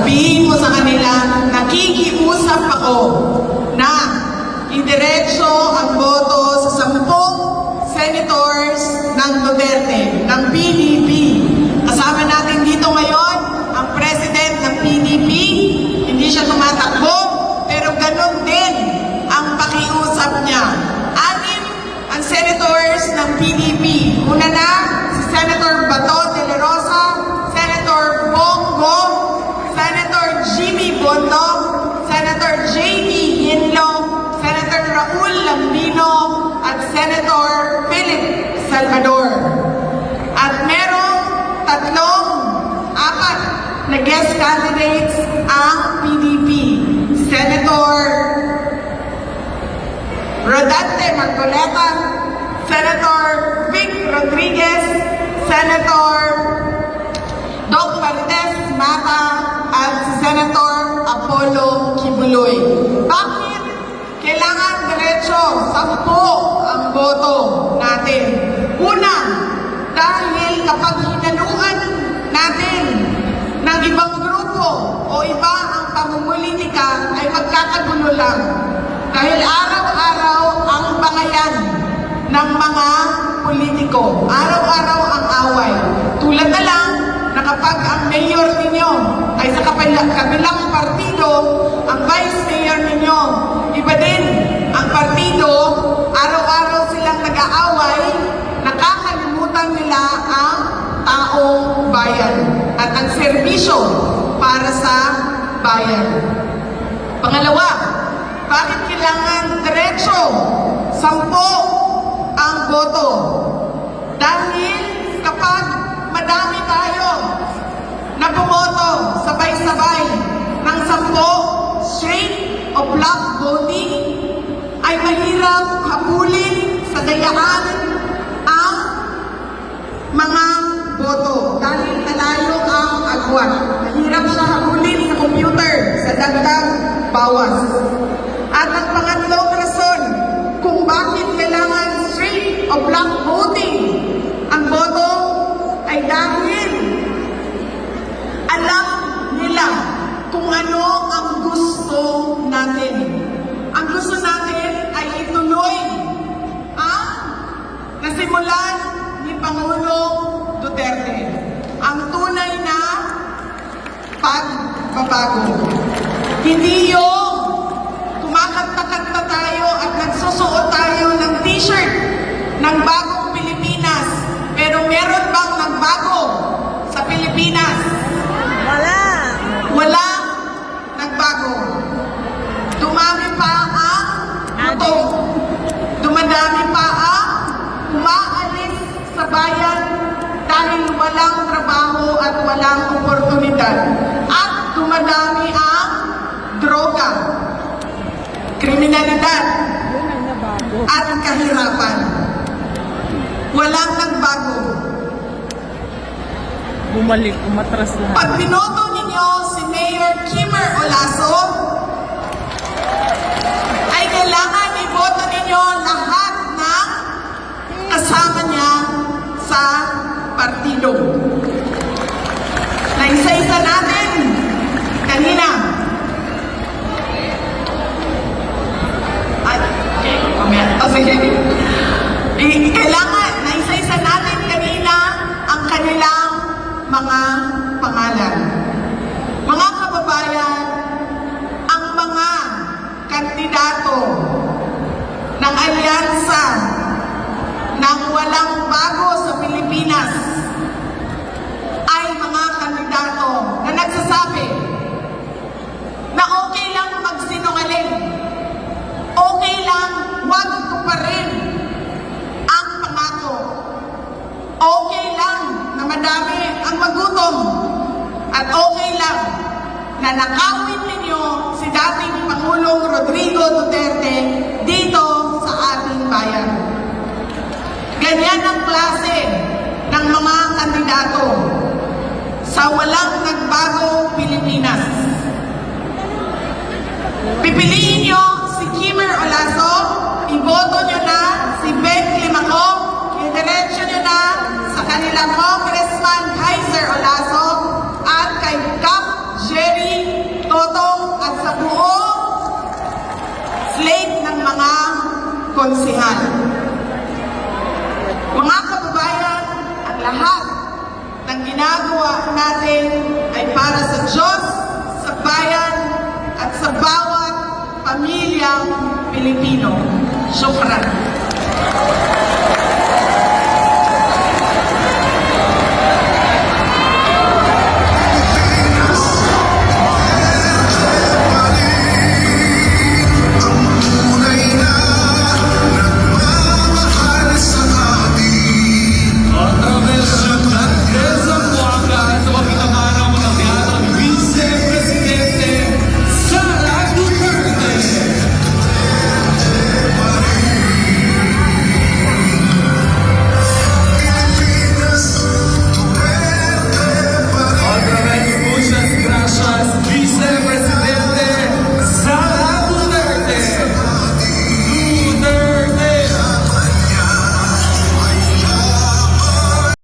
Sabihin mo sa kanila, nakikiusap ako na idiretso ang boto sa 10 senators ng Duterte, ng PDP. Kasama natin dito ngayon ang president ng PDP. Hindi siya tumatakbo, pero ganun din ang pakiusap niya. 6 ang senators ng PDP. Una na, si Senator Bato de la Rosa, Senator Bongo, Senator Jimmy Bondo, Senator J.B. Yinlo, Senator Raul Lambino, at Senator Philip Salvador. At merong 4 na guest candidates ang PDP. Senator Rodante Marcoleta, Senator Vic Rodriguez, Senator Doc Martes Mata, at si Senator Apollo Kibuloy. Bakit kailangan diretso 10 ang boto natin? Una, dahil kapag hinaluan natin ng ibang grupo o iba ang pamumulitika ay magkakagulo lang. Dahil araw-araw ang bangayan ng mga politiko. Araw-araw ang away. Tulad na lang na kapag ang mayor ninyo ay sa kabilang partido, ang vice mayor ninyo, iba din ang partido, araw-araw silang nag-aaway, nakakalimutan nila ang taong bayan at ang serbisyo para sa bayan. Pangalawa, bakit kailangan diretso 10 ang boto? Dahil kapag madami tayo na bumoto sabay-sabay ng 10 straight o block voting, ay mahirap habulin sa dayaan ang mga boto dahil malayo ang agwat. Mahirap siya habulin sa computer sa dagdag bawas. At ang pangatlong rason kung bakit kailangan straight o block voting ang boto ay dahil alam nila kung ano ang gusto natin. Ang gusto natin ay ituloy ang nasimulan ni Pangulong Duterte. Ang tunay na pagbabago. Hindi yung kumakanta-kanta tayo at nagsusuot tayo ng t-shirt ng bagong Pilipinas. Pero meron bang nagbago sa Pilipinas? Wala. Wala nagbago. Dumami pa ang gutom. Dumadami pa ang umaalis sa bayan dahil walang trabaho at walang oportunidad. At dumadami ang droga, kriminalidad, at kahirapan. Walang nagbago. Bumalik, umatras lahat. Pag binoto ninyo si Mayor Kimmer Olaso, ay kailangan iboto ninyo lahat ng kasama niya sa partido. Na isa-isa natin kanina. Kailangan na isa-isa natin kanina ang kanilang mga pangalan. Mga kababayan, ang mga kandidato ng alyansa ng walang bago sa Pilipinas ay mga kandidato na nagsasabi na okay lang magsinungaling, okay lang wag tuparin ang pangako, okay lang na madami ang magutom, at okay lang na nakawin ninyo si dating Pangulong Rodrigo Duterte dito sa ating bayan. Ganyan ang klase ng mga kandidato sa walang nagbago Pilipinas. Pipiliin nyo si Kimmer Olaso, iboto nyo na si Ben Climaco, idiretso nyo na sa kanilang Congressman Kaiser Olaso at kay Cap Jerry Totong at sa buong slate ng mga konsihal. Mga kababayan, ang lahat ng ginagawa natin ay para sa Diyos, sa bayan, at sa bawat pamilyang Pilipino. Syukran.